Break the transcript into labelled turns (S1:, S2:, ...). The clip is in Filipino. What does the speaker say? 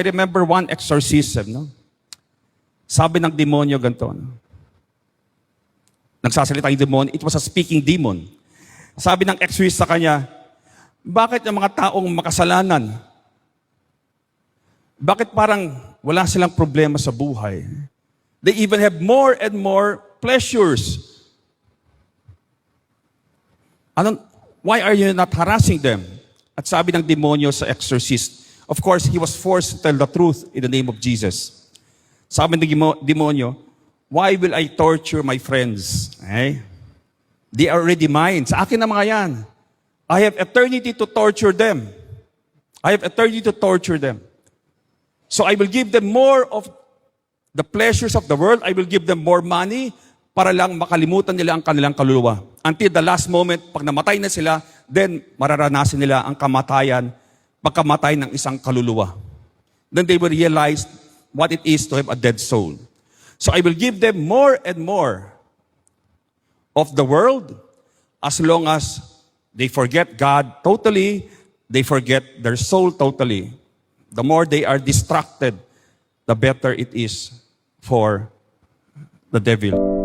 S1: I remember one exorcism, no? Sabi ng demonyo ganito, no? Nagsasalita yung demonyo, it was a speaking demon. Sabi ng exorcist sa kanya, bakit yung mga taong makasalanan, bakit parang wala silang problema sa buhay? They even have more and more pleasures. Why are you not harassing them? At sabi ng demonyo sa exorcist, of course, he was forced to tell the truth in the name of Jesus. Sabi ng demonyo, why will I torture my friends? Okay? They are already mine. Sa akin na mga yan. I have eternity to torture them. I have eternity to torture them. So I will give them more of the pleasures of the world. I will give them more money para lang makalimutan nila ang kanilang kaluluwa. Until the last moment, pag namatay na sila, then mararanasan nila ang kamatayan, pagkamatay ng isang kaluluwa. Then they will realize what it is to have a dead soul. So I will give them more and more of the world as long as they forget God totally, they forget their soul totally. The more they are distracted, the better it is for the devil.